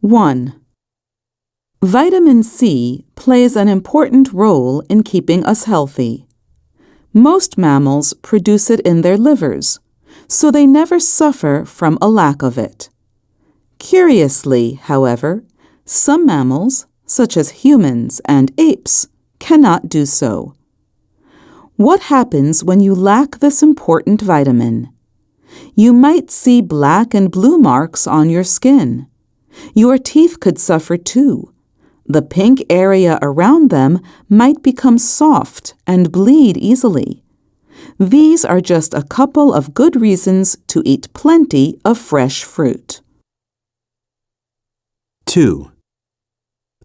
1. Vitamin C plays an important role in keeping us healthy. Most mammals produce it in their livers, so they never suffer from a lack of it. Curiously, however, some mammals, such as humans and apes, cannot do so. What happens when you lack this important vitamin? You might see black and blue marks on your skin. Your teeth could suffer too. The pink area around them might become soft and bleed easily. These are just a couple of good reasons to eat plenty of fresh fruit. 2.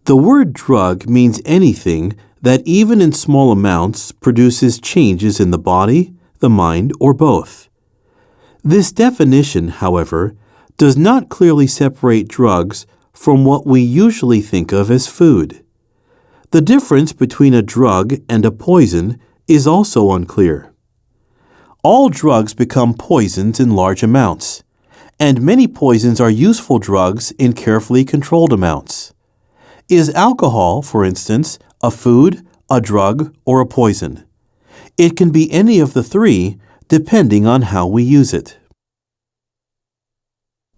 The word drug means anything that even in small amounts produces changes in the body, the mind, or both. This definition, however, does not clearly separate drugs from what we usually think of as food. The difference between a drug and a poison is also unclear. All drugs become poisons in large amounts, and many poisons are useful drugs in carefully controlled amounts. Is alcohol, for instance, a food, a drug, or a poison? It can be any of the three, depending on how we use it.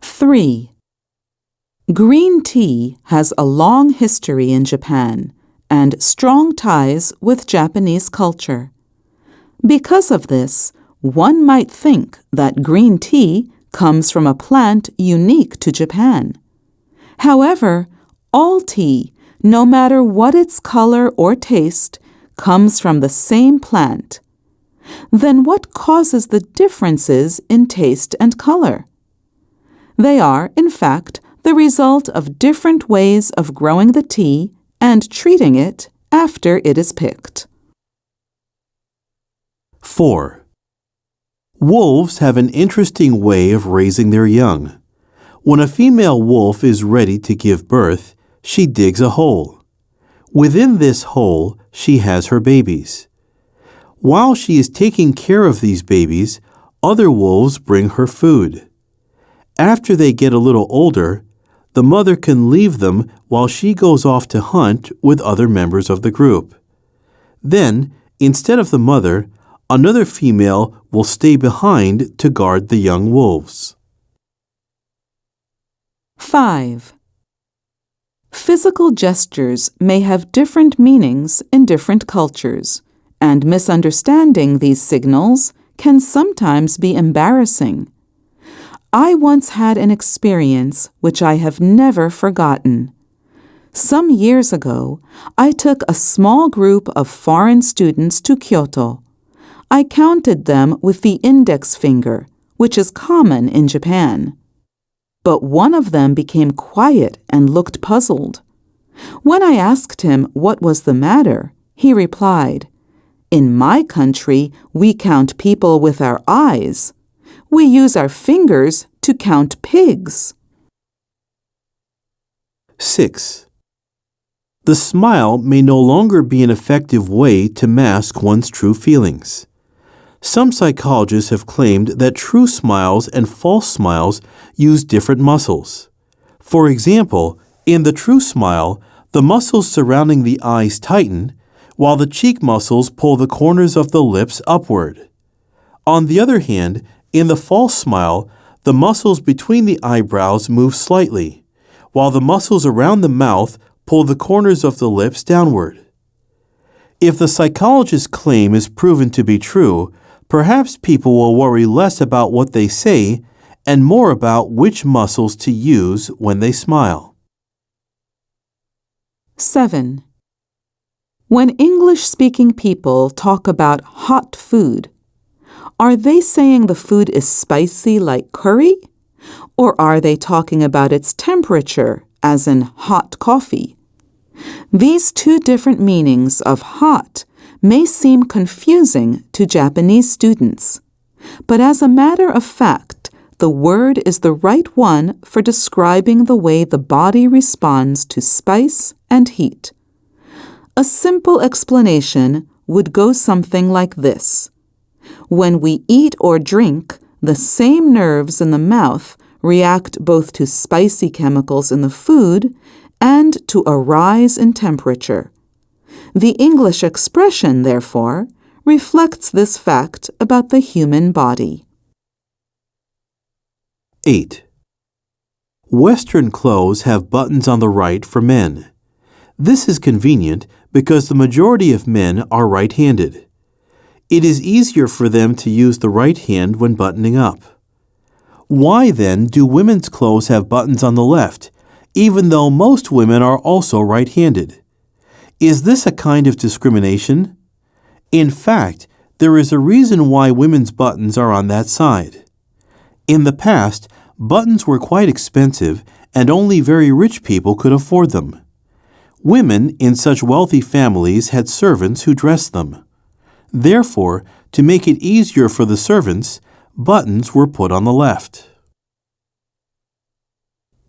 3. Green tea has a long history in Japan and strong ties with Japanese culture. Because of this, one might think that green tea comes from a plant unique to Japan. However, all tea, no matter what its color or taste, comes from the same plant. Then what causes the differences in taste and color? They are, in fact, the result of different ways of growing the tea and treating it after it is picked. 4. Wolves have an interesting way of raising their young. When a female wolf is ready to give birth, she digs a hole. Within this hole, she has her babies. While she is taking care of these babies, other wolves bring her food. After they get a little older, the mother can leave them while she goes off to hunt with other members of the group. Then, instead of the mother, another female will stay behind to guard the young wolves. 5. Physical gestures may have different meanings in different cultures, and misunderstanding these signals can sometimes be embarrassing. I once had an experience which I have never forgotten. Some years ago, I took a small group of foreign students to Kyoto. I counted them with the index finger, which is common in Japan. But one of them became quiet and looked puzzled. When I asked him what was the matter, he replied, "In my country, we count people with our eyes. We use our fingers to count pigs." 6. The smile may no longer be an effective way to mask one's true feelings. Some psychologists have claimed that true smiles and false smiles use different muscles. For example, in the true smile, the muscles surrounding the eyes tighten, while the cheek muscles pull the corners of the lips upward. On the other hand, in the false smile, the muscles between the eyebrows move slightly, while the muscles around the mouth pull the corners of the lips downward. If the psychologist's claim is proven to be true, perhaps people will worry less about what they say and more about which muscles to use when they smile. 7. When English-speaking people talk about hot food, are they saying the food is spicy like curry? Or are they talking about its temperature, as in hot coffee? These two different meanings of hot may seem confusing to Japanese students, but as a matter of fact, the word is the right one for describing the way the body responds to spice and heat. A simple explanation would go something like this. When we eat or drink, the same nerves in the mouth react both to spicy chemicals in the food and to a rise in temperature. The English expression, therefore, reflects this fact about the human body. 8. Western clothes have buttons on the right for men. This is convenient because the majority of men are right-handed. It is easier for them to use the right hand when buttoning up. Why then do women's clothes have buttons on the left, even though most women are also right-handed? Is this a kind of discrimination? In fact, there is a reason why women's buttons are on that side. In the past, buttons were quite expensive and only very rich people could afford them. Women in such wealthy families had servants who dressed them. Therefore, to make it easier for the servants, buttons were put on the left.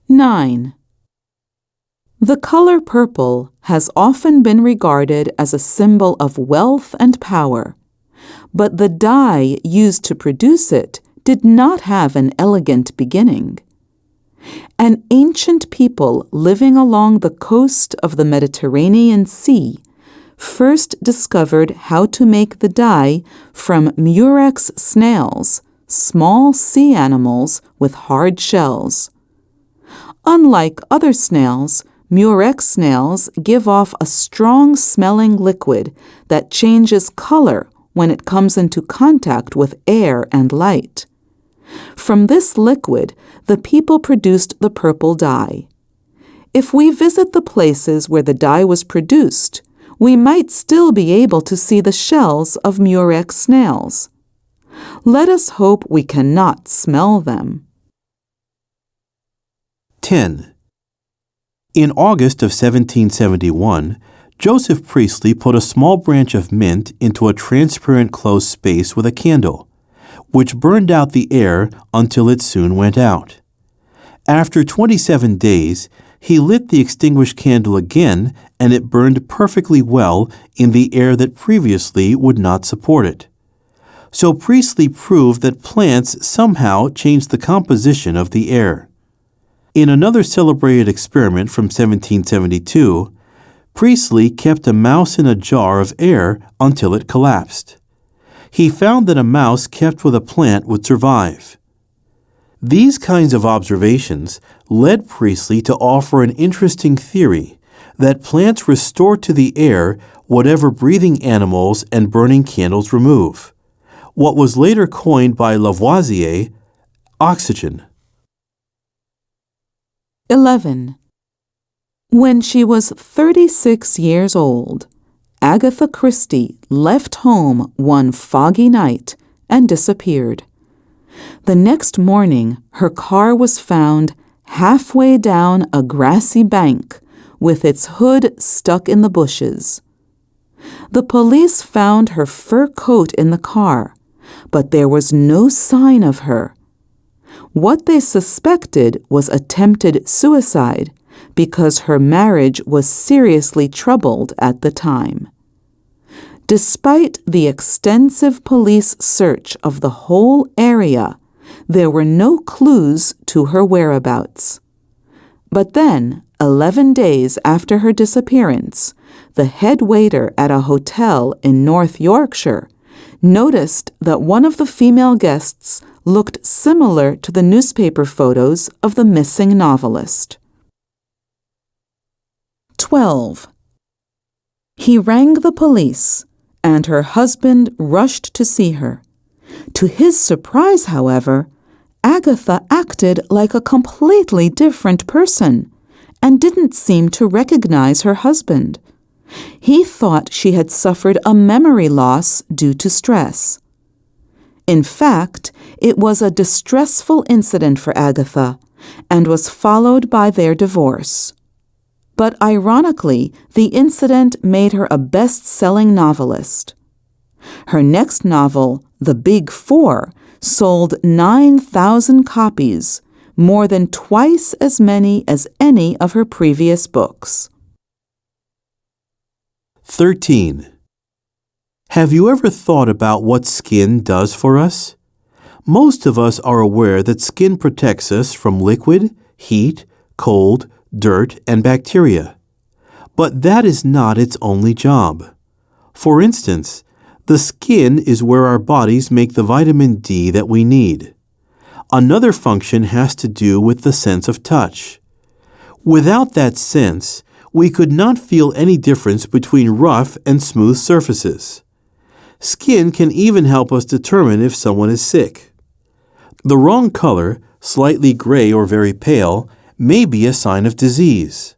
9. The color purple has often been regarded as a symbol of wealth and power, but the dye used to produce it did not have an elegant beginning. An ancient people living along the coast of the Mediterranean Sea first discovered how to make the dye from murex snails, small sea animals with hard shells. Unlike other snails, murex snails give off a strong-smelling liquid that changes color when it comes into contact with air and light. From this liquid, the people produced the purple dye. If we visit the places where the dye was produced, we might still be able to see the shells of murex snails. Let us hope we cannot smell them. 10. In August of 1771, Joseph Priestley put a small branch of mint into a transparent closed space with a candle, which burned out the air until it soon went out. After 27 days, he lit the extinguished candle again, and it burned perfectly well in the air that previously would not support it. So Priestley proved that plants somehow change the composition of the air. In another celebrated experiment from 1772, Priestley kept a mouse in a jar of air until it collapsed. He found that a mouse kept with a plant would survive. These kinds of observations led Priestley to offer an interesting theory that plants restore to the air whatever breathing animals and burning candles remove, what was later coined by Lavoisier, oxygen. 11. When she was 36 years old, Agatha Christie left home one foggy night and disappeared. The next morning, her car was found halfway down a grassy bank with its hood stuck in the bushes. The police found her fur coat in the car, but there was no sign of her. What they suspected was attempted suicide because her marriage was seriously troubled at the time. Despite the extensive police search of the whole area, there were no clues to her whereabouts. But then, 11 days after her disappearance, the head waiter at a hotel in North Yorkshire noticed that one of the female guests looked similar to the newspaper photos of the missing novelist. 12. He rang the police, and her husband rushed to see her. To his surprise, however, Agatha acted like a completely different person and didn't seem to recognize her husband. He thought she had suffered a memory loss due to stress. In fact, it was a distressful incident for Agatha and was followed by their divorce. But ironically, the incident made her a best-selling novelist. Her next novel, The Big Four, sold 9,000 copies, more than twice as many as any of her previous books. 13. Have you ever thought about what skin does for us? Most of us are aware that skin protects us from liquid, heat, cold, dirt, and bacteria. But that is not its only job. For instance, the skin is where our bodies make the vitamin D that we need. Another function has to do with the sense of touch. Without that sense, we could not feel any difference between rough and smooth surfaces. Skin can even help us determine if someone is sick. The wrong color, slightly gray or very pale, may be a sign of disease.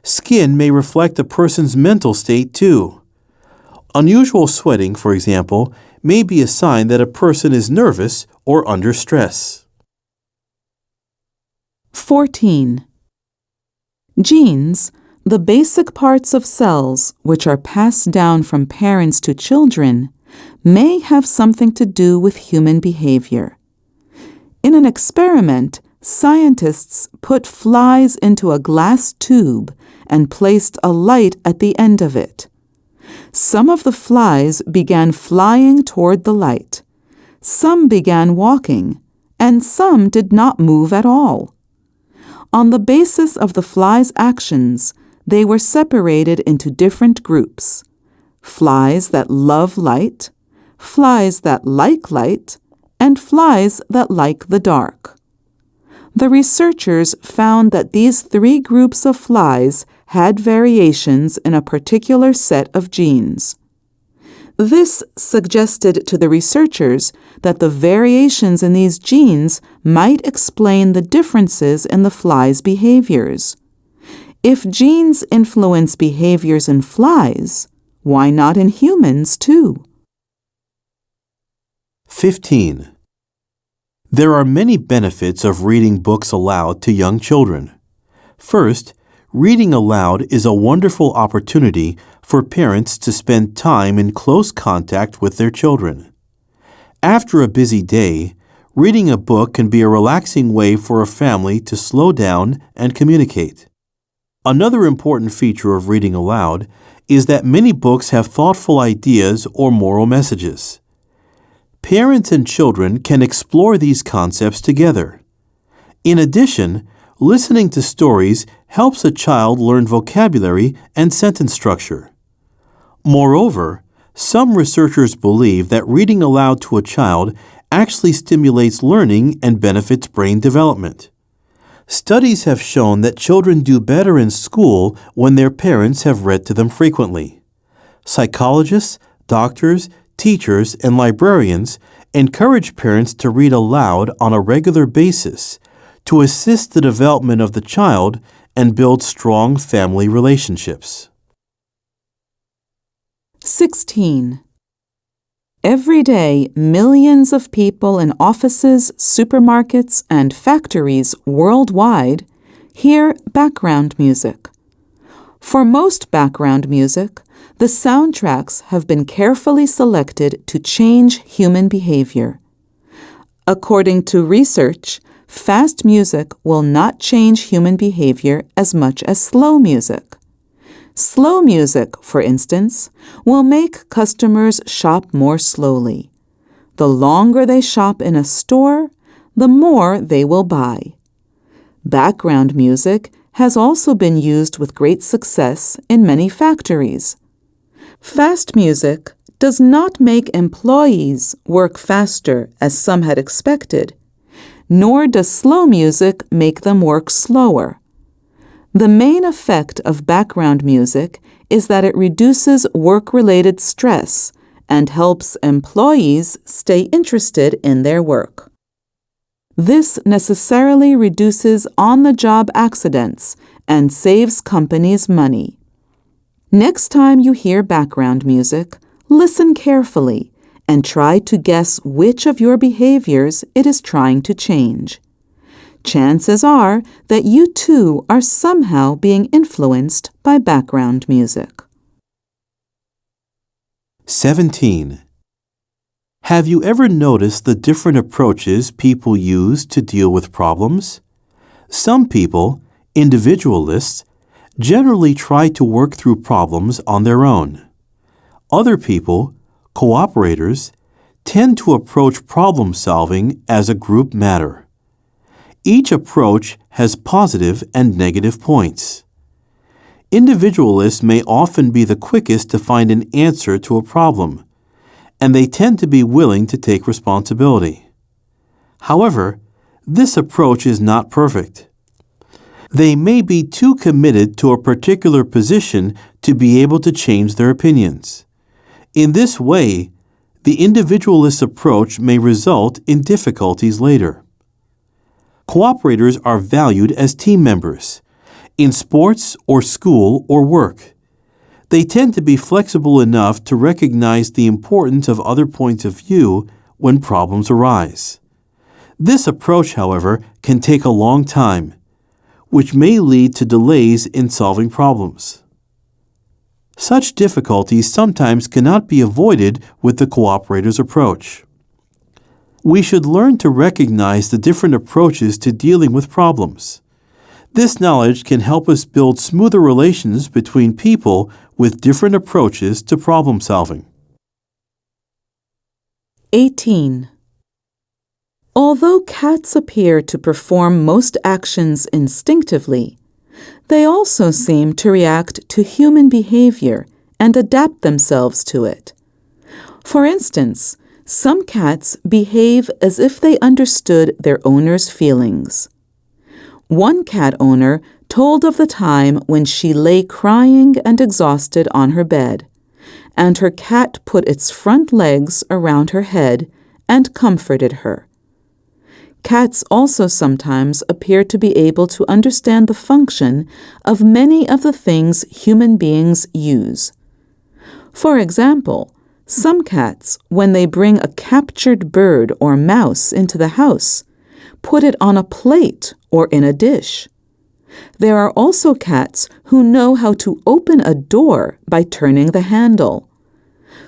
Skin may reflect a person's mental state too. Unusual sweating, for example, may be a sign that a person is nervous or under stress. 14. Genes, the basic parts of cells which are passed down from parents to children, may have something to do with human behavior. In an experiment, scientists put flies into a glass tube and placed a light at the end of it. Some of the flies began flying toward the light. Some began walking, and some did not move at all. On the basis of the flies' actions, they were separated into different groups: flies that love light, flies that like light, and flies that like the dark. The researchers found that these three groups of flies had variations in a particular set of genes. This suggested to the researchers that the variations in these genes might explain the differences in the flies' behaviors. If genes influence behaviors in flies, why not in humans too? 15. There are many benefits of reading books aloud to young children. First, reading aloud is a wonderful opportunity for parents to spend time in close contact with their children. After a busy day, reading a book can be a relaxing way for a family to slow down and communicate. Another important feature of reading aloud is that many books have thoughtful ideas or moral messages. Parents and children can explore these concepts together. In addition, listening to stories helps a child learn vocabulary and sentence structure. Moreover, some researchers believe that reading aloud to a child actually stimulates learning and benefits brain development. Studies have shown that children do better in school when their parents have read to them frequently. Psychologists, doctors, teachers, and librarians encourage parents to read aloud on a regular basis to assist the development of the child and build strong family relationships. 16. Every day, millions of people in offices, supermarkets, and factories worldwide hear background music. For most background music, the soundtracks have been carefully selected to change human behavior. According to research, fast music will not change human behavior as much as slow music. Slow music, for instance, will make customers shop more slowly. The longer they shop in a store, the more they will buy. Background music has also been used with great success in many factories. Fast music does not make employees work faster as some had expected, nor does slow music make them work slower. The main effect of background music is that it reduces work-related stress and helps employees stay interested in their work. This necessarily reduces on-the-job accidents and saves companies money. Next time you hear background music, listen carefully and try to guess which of your behaviors it is trying to change. Chances are that you too are somehow being influenced by background music. 17. Have you ever noticed the different approaches people use to deal with problems? Some people, individualists, generally try to work through problems on their own. Other people, cooperators, tend to approach problem solving as a group matter. Each approach has positive and negative points. Individualists may often be the quickest to find an answer to a problem, and they tend to be willing to take responsibility. However, this approach is not perfect. They may be too committed to a particular position to be able to change their opinions. In this way, the individualist approach may result in difficulties later. Cooperators are valued as team members, in sports or school or work. They tend to be flexible enough to recognize the importance of other points of view when problems arise. This approach, however, can take a long time, which may lead to delays in solving problems. Such difficulties sometimes cannot be avoided with the cooperator's approach. We should learn to recognize the different approaches to dealing with problems. This knowledge can help us build smoother relations between people with different approaches to problem solving. 18. Although cats appear to perform most actions instinctively, they also seem to react to human behavior and adapt themselves to it. For instance, some cats behave as if they understood their owner's feelings. One cat owner told of the time when she lay crying and exhausted on her bed, and her cat put its front legs around her head and comforted her. Cats also sometimes appear to be able to understand the function of many of the things human beings use. For example, some cats, when they bring a captured bird or mouse into the house, put it on a plate or in a dish. There are also cats who know how to open a door by turning the handle.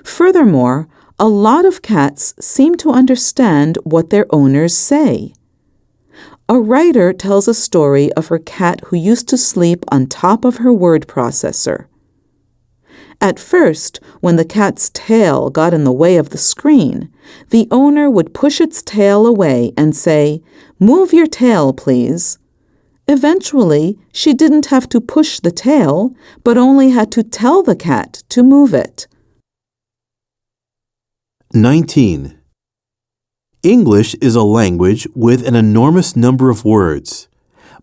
Furthermore, a lot of cats seem to understand what their owners say. A writer tells a story of her cat who used to sleep on top of her word processor. At first, when the cat's tail got in the way of the screen, the owner would push its tail away and say, "Move your tail, please." Eventually, she didn't have to push the tail, but only had to tell the cat to move it. 19. English is a language with an enormous number of words.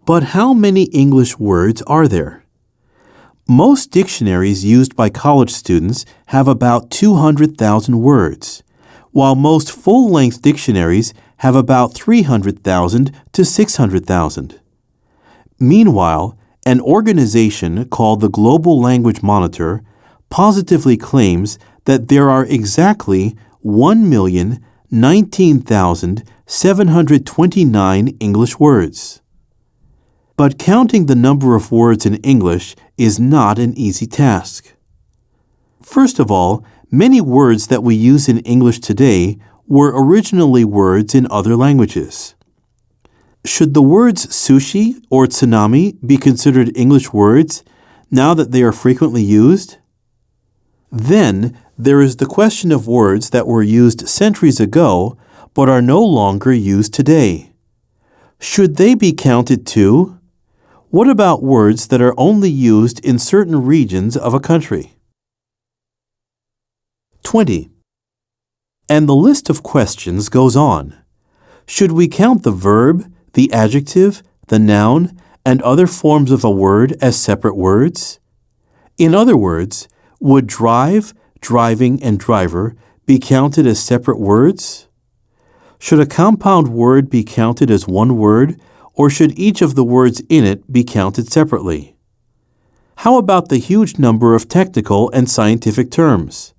But how many English words are there? Most dictionaries used by college students have about 200,000 words, while most full-length dictionaries have about 300,000 to 600,000. Meanwhile, an organization called the Global Language Monitor positively claims that there are exactly 1,019,729 English words. But counting the number of words in English is not an easy task. First of all, many words that we use in English today were originally words in other languages. Should the words sushi or tsunami be considered English words now that they are frequently used? Then, there is the question of words that were used centuries ago but are no longer used today. Should they be counted too? What about words that are only used in certain regions of a country? 20. And the list of questions goes on. Should we count the verb, the adjective, the noun, and other forms of a word as separate words? In other words, would drive, driving, and driver be counted as separate words? Should a compound word be counted as one word, or should each of the words in it be counted separately? How about the huge number of technical and scientific terms?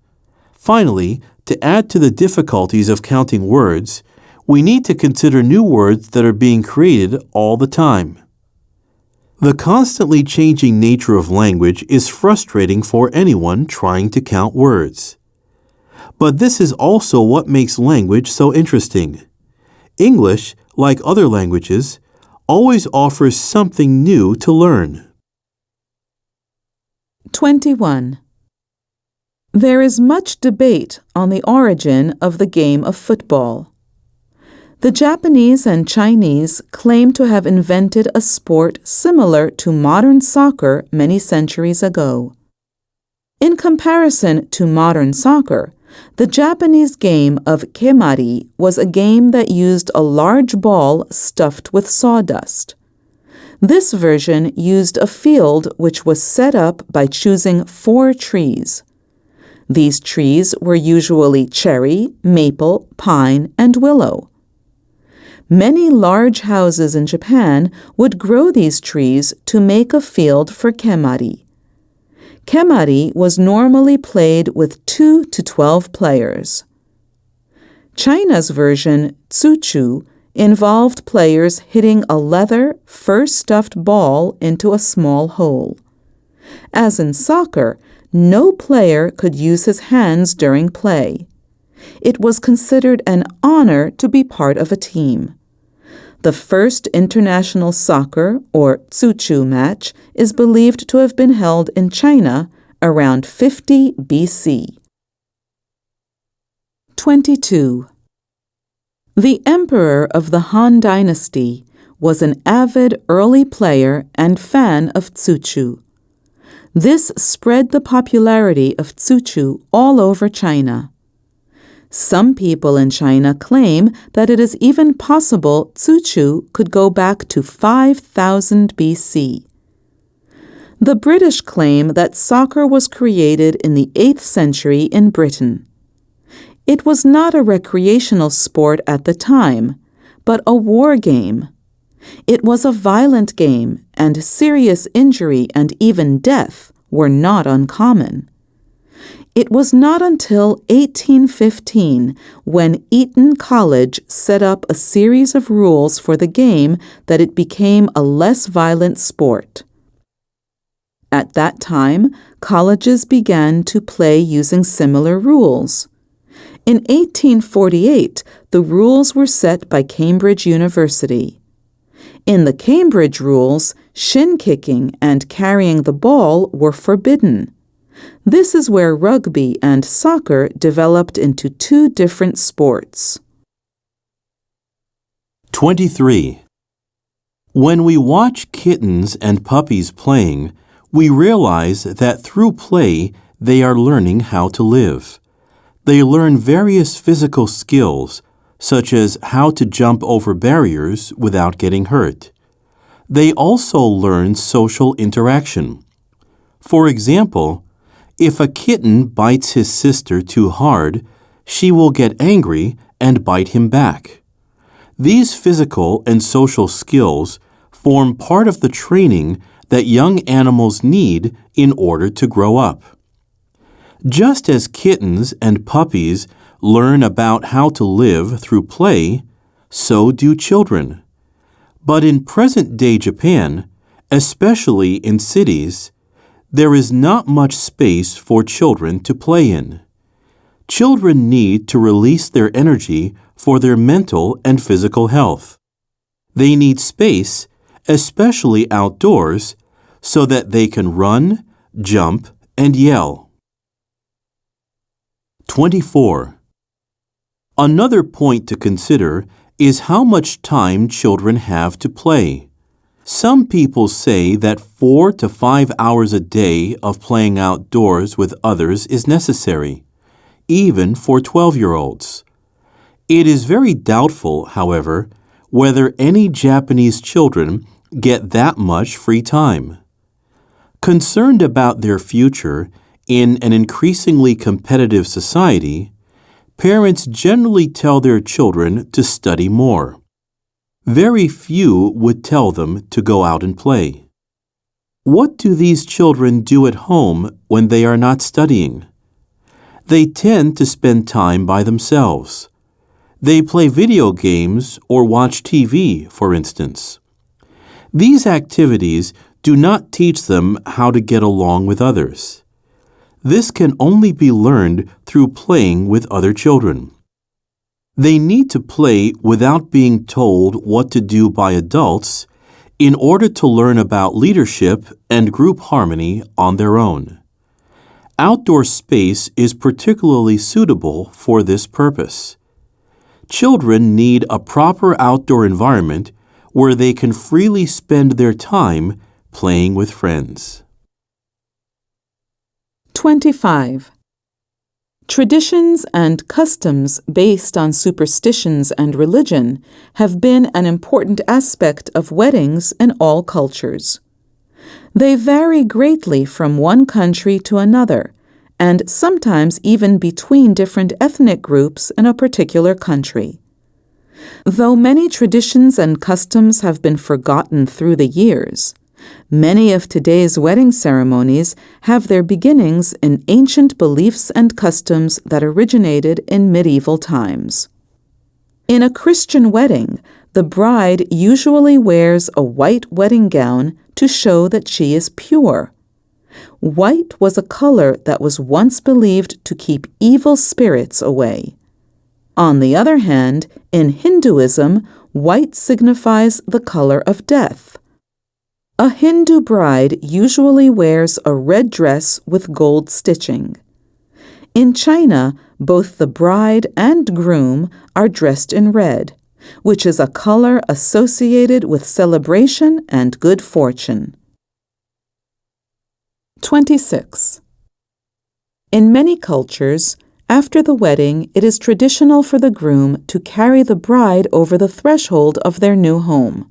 Finally, to add to the difficulties of counting words, we need to consider new words that are being created all the time. The constantly changing nature of language is frustrating for anyone trying to count words. But this is also what makes language so interesting. English, like other languages, always offers something new to learn. 21. There is much debate on the origin of the game of football. The Japanese and Chinese claim to have invented a sport similar to modern soccer many centuries ago. In comparison to modern soccer, the Japanese game of kemari was a game that used a large ball stuffed with sawdust. This version used a field which was set up by choosing 4 trees. These trees were usually cherry, maple, pine, and willow. Many large houses in Japan would grow these trees to make a field for kemari. Kemari was normally played with 2 to 12 players. China's version, tsuchu, involved players hitting a leather, fur-stuffed ball into a small hole. As in soccer, no player could use his hands during play. It was considered an honor to be part of a team. The first international soccer, or tsuchu match, is believed to have been held in China around 50 BC. 22. The emperor of the Han Dynasty was an avid early player and fan of tsuchu. This spread the popularity of tsuchu all over China. Some people in China claim that it is even possible tsuchu could go back to 5000 BC. The British claim that soccer was created in the 8th century in Britain. It was not a recreational sport at the time, but a war game. It was a violent game, and serious injury and even death were not uncommon. It was not until 1815, when Eton College set up a series of rules for the game, that it became a less violent sport. At that time, colleges began to play using similar rules. In 1848, the rules were set by Cambridge University. In the Cambridge rules, shin kicking and carrying the ball were forbidden. This is where rugby and soccer developed into 2 different sports. 23. When we watch kittens and puppies playing, we realize that through play they are learning how to live. They learn various physical skills, such as how to jump over barriers without getting hurt. They also learn social interaction. For example, if a kitten bites his sister too hard, she will get angry and bite him back. These physical and social skills form part of the training that young animals need in order to grow up. Just as kittens and puppies learn about how to live through play, so do children. But in present-day Japan, especially in cities, there is not much space for children to play in. Children need to release their energy for their mental and physical health. They need space, especially outdoors, so that they can run, jump, and yell. 24. Another point to consider is how much time children have to play. Some people say that 4 to 5 hours a day of playing outdoors with others is necessary, even for 12-year-olds. It is very doubtful, however, whether any Japanese children get that much free time. Concerned about their future in an increasingly competitive society, parents generally tell their children to study more. Very few would tell them to go out and play. What do these children do at home when they are not studying? They tend to spend time by themselves. They play video games or watch TV, for instance. These activities do not teach them how to get along with others. This can only be learned through playing with other children. They need to play without being told what to do by adults in order to learn about leadership and group harmony on their own. Outdoor space is particularly suitable for this purpose. Children need a proper outdoor environment where they can freely spend their time playing with friends. 25. Traditions and customs based on superstitions and religion have been an important aspect of weddings in all cultures. They vary greatly from one country to another, and sometimes even between different ethnic groups in a particular country. Though many traditions and customs have been forgotten through the years, many of today's wedding ceremonies have their beginnings in ancient beliefs and customs that originated in medieval times. In a Christian wedding, the bride usually wears a white wedding gown to show that she is pure. White was a color that was once believed to keep evil spirits away. On the other hand, in Hinduism, white signifies the color of death. A Hindu bride usually wears a red dress with gold stitching. In China, both the bride and groom are dressed in red, which is a color associated with celebration and good fortune. 26. In many cultures, after the wedding, it is traditional for the groom to carry the bride over the threshold of their new home.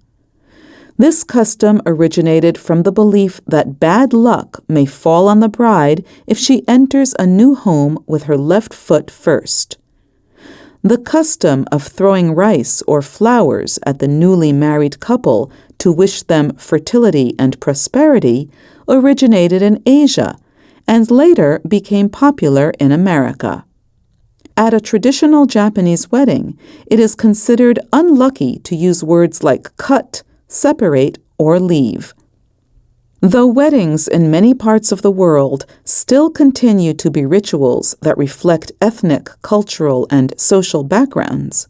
This custom originated from the belief that bad luck may fall on the bride if she enters a new home with her left foot first. The custom of throwing rice or flowers at the newly married couple to wish them fertility and prosperity originated in Asia and later became popular in America. At a traditional Japanese wedding, it is considered unlucky to use words like cut, separate, or leave. Though weddings in many parts of the world still continue to be rituals that reflect ethnic, cultural, and social backgrounds,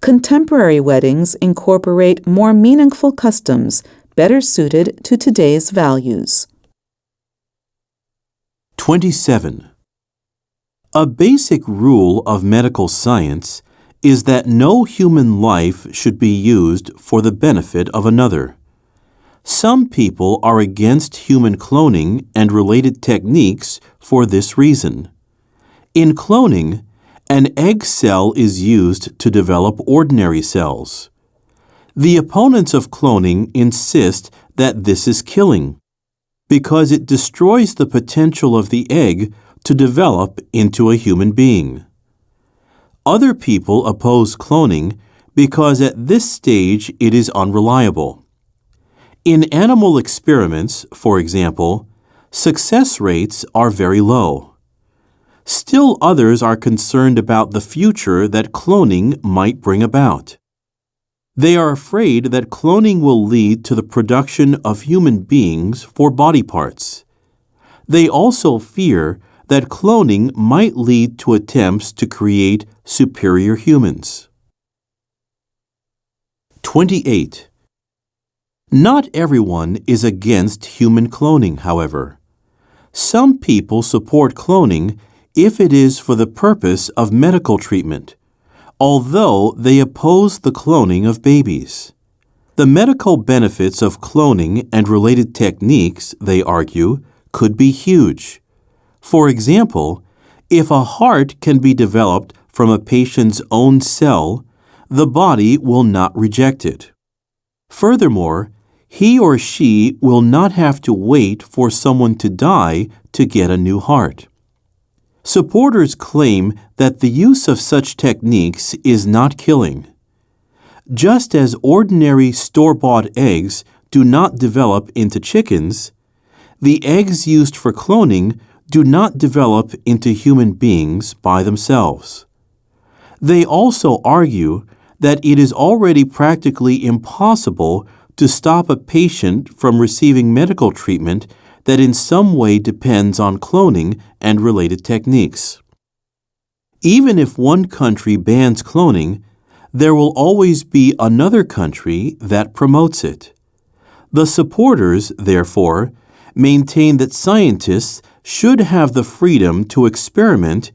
contemporary weddings incorporate more meaningful customs better suited to today's values. 27. A basic rule of medical science is that no human life should be used for the benefit of another. Some people are against human cloning and related techniques for this reason. In cloning, an egg cell is used to develop ordinary cells. The opponents of cloning insist that this is killing, because it destroys the potential of the egg to develop into a human being. Other people oppose cloning because at this stage it is unreliable. In animal experiments, for example, success rates are very low. Still others are concerned about the future that cloning might bring about. They are afraid that cloning will lead to the production of human beings for body parts. They also fear that cloning might lead to attempts to create superior humans. 28. Not everyone is against human cloning, however. Some people support cloning if it is for the purpose of medical treatment, although they oppose the cloning of babies. The medical benefits of cloning and related techniques, they argue, could be huge. For example, if a heart can be developed from a patient's own cell, the body will not reject it. Furthermore, he or she will not have to wait for someone to die to get a new heart. Supporters claim that the use of such techniques is not killing. Just as ordinary store-bought eggs do not develop into chickens, the eggs used for cloning do not develop into human beings by themselves. They also argue that it is already practically impossible to stop a patient from receiving medical treatment that in some way depends on cloning and related techniques. Even if one country bans cloning, there will always be another country that promotes it. The supporters, therefore, maintain that scientists should have the freedom to experiment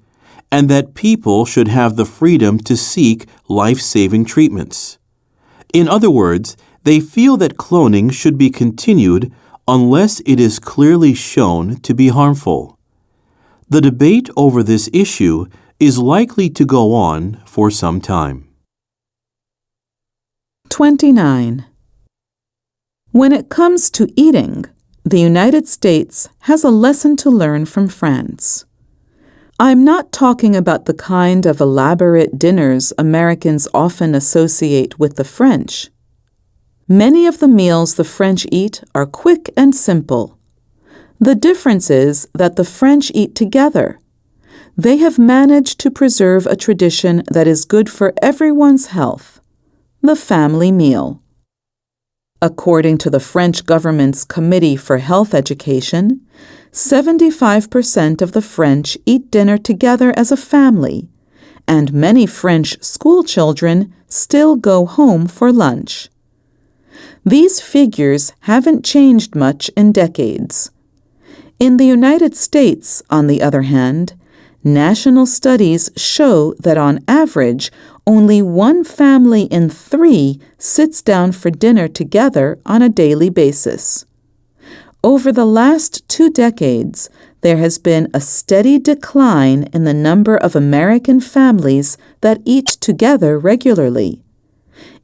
and that people should have the freedom to seek life-saving treatments. In other words, they feel that cloning should be continued unless it is clearly shown to be harmful. The debate over this issue is likely to go on for some time. 29. When it comes to eating, the United States has a lesson to learn from France. I'm not talking about the kind of elaborate dinners Americans often associate with the French. Many of the meals the French eat are quick and simple. The difference is that the French eat together. They have managed to preserve a tradition that is good for everyone's health, the family meal. According to the French government's Committee for Health Education, 75% of the French eat dinner together as a family, and many French school children still go home for lunch. These figures haven't changed much in decades. In the United States, on the other hand, national studies show that on average, only one family in 3 sits down for dinner together on a daily basis. Over the last 2 decades, there has been a steady decline in the number of American families that eat together regularly.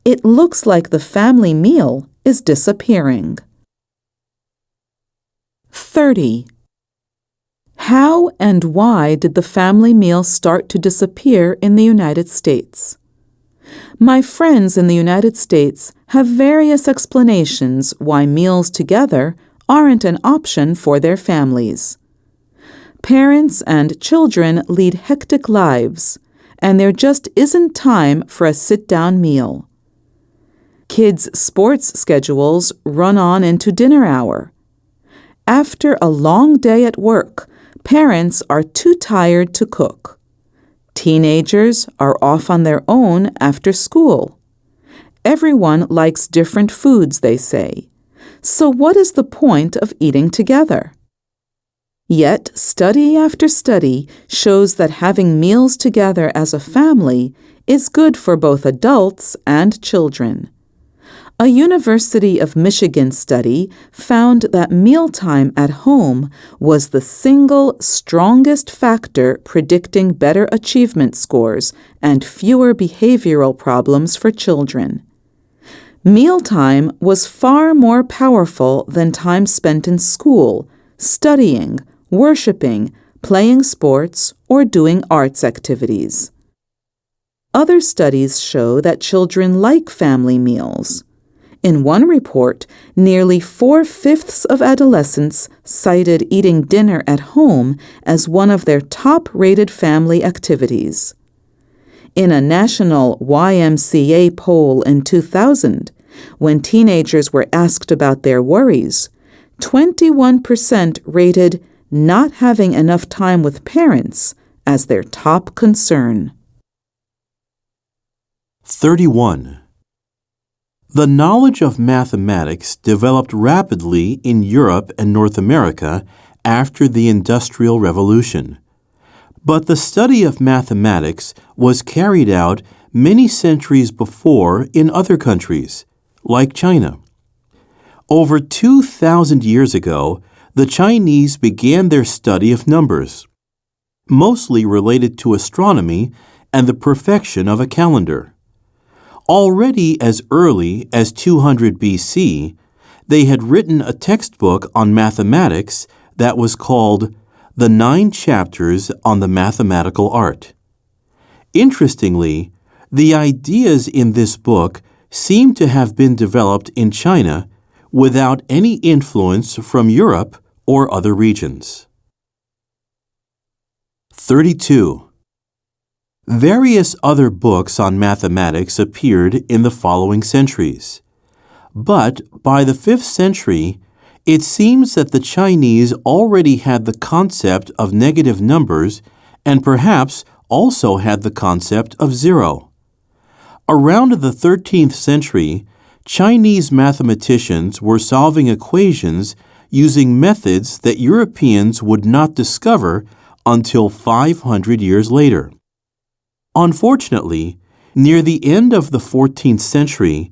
It looks like the family meal is disappearing. 30. How and why did the family meal start to disappear in the United States? My friends in the United States have various explanations why meals together aren't an option for their families. Parents and children lead hectic lives, and there just isn't time for a sit-down meal. Kids' sports schedules run on into dinner hour. After a long day at work, parents are too tired to cook. Teenagers are off on their own after school. Everyone likes different foods, they say. So what is the point of eating together? Yet, study after study shows that having meals together as a family is good for both adults and children. A University of Michigan study found that mealtime at home was the single strongest factor predicting better achievement scores and fewer behavioral problems for children. Mealtime was far more powerful than time spent in school, studying, worshiping, playing sports, or doing arts activities. Other studies show that children like family meals. In one report, nearly 4/5 of adolescents cited eating dinner at home as one of their top-rated family activities. In a national YMCA poll in 2000, when teenagers were asked about their worries, 21% rated not having enough time with parents as their top concern. 31. The knowledge of mathematics developed rapidly in Europe and North America after the Industrial Revolution. But the study of mathematics was carried out many centuries before in other countries, like China. Over 2,000 years ago, the Chinese began their study of numbers, mostly related to astronomy and the perfection of a calendar. Already as early as 200 BC, they had written a textbook on mathematics that was called The 9 Chapters on the Mathematical Art. Interestingly, the ideas in this book seem to have been developed in China without any influence from Europe or other regions. 32. Various other books on mathematics appeared in the following centuries. But by the 5th century, it seems that the Chinese already had the concept of negative numbers and perhaps also had the concept of zero. Around the 13th century, Chinese mathematicians were solving equations using methods that Europeans would not discover until 500 years later. Unfortunately, near the end of the 14th century,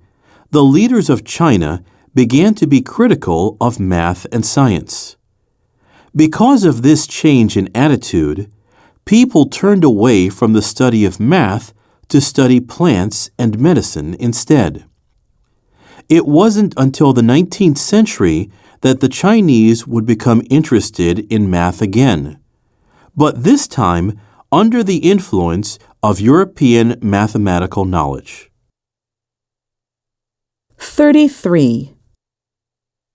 the leaders of China began to be critical of math and science. Because of this change in attitude, people turned away from the study of math to study plants and medicine instead. It wasn't until the 19th century that the Chinese would become interested in math again, but this time under the influence of European mathematical knowledge. 33.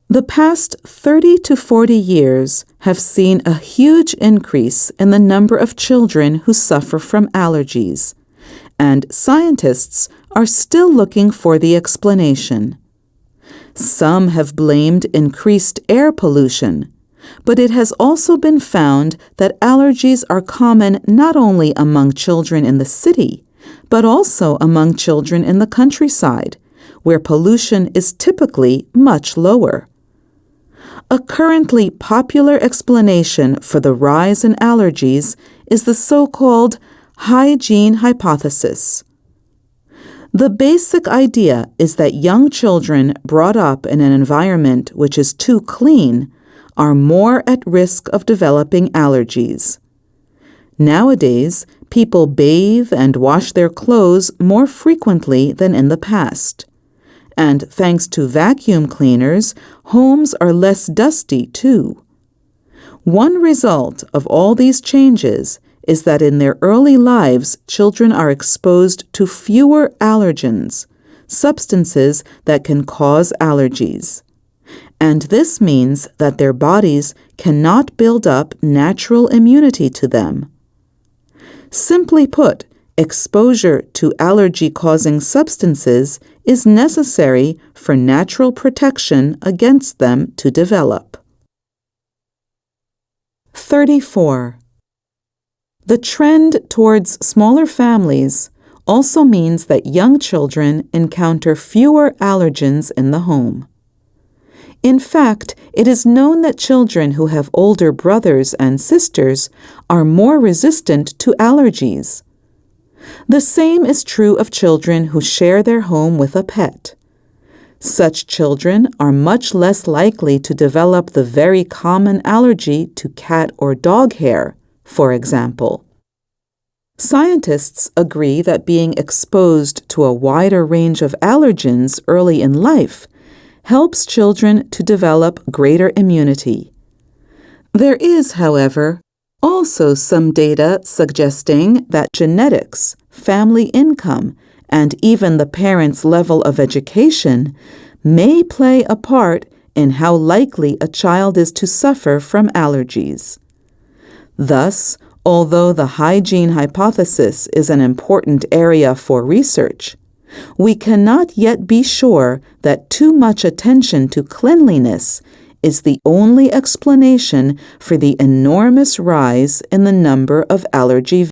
The past 30 to 40 years have seen a huge increase in the number of children who suffer from allergies, and scientists are still looking for the explanation. Some have blamed increased air pollution, but it has also been found that allergies are common not only among children in the city, but also among children in the countryside, where pollution is typically much lower. A currently popular explanation for the rise in allergies is the so-called hygiene hypothesis. The basic idea is that young children brought up in an environment which is too clean are more at risk of developing allergies. Nowadays, people bathe and wash their clothes more frequently than in the past. And thanks to vacuum cleaners, homes are less dusty too. One result of all these changes is that in their early lives, children are exposed to fewer allergens, substances that can cause allergies. And this means that their bodies cannot build up natural immunity to them. Simply put, exposure to allergy-causing substances is necessary for natural protection against them to develop. 34. The trend towards smaller families also means that young children encounter fewer allergens in the home. In fact, it is known that children who have older brothers and sisters are more resistant to allergies. The same is true of children who share their home with a pet. Such children are much less likely to develop the very common allergy to cat or dog hair, for example. Scientists agree that being exposed to a wider range of allergens early in life helps children to develop greater immunity. There is, however, also some data suggesting that genetics, family income, and even the parents' level of education may play a part in how likely a child is to suffer from allergies. Thus, although the hygiene hypothesis is an important area for research, we cannot yet be sure that too much attention to cleanliness is the only explanation for the enormous rise in the number of allergy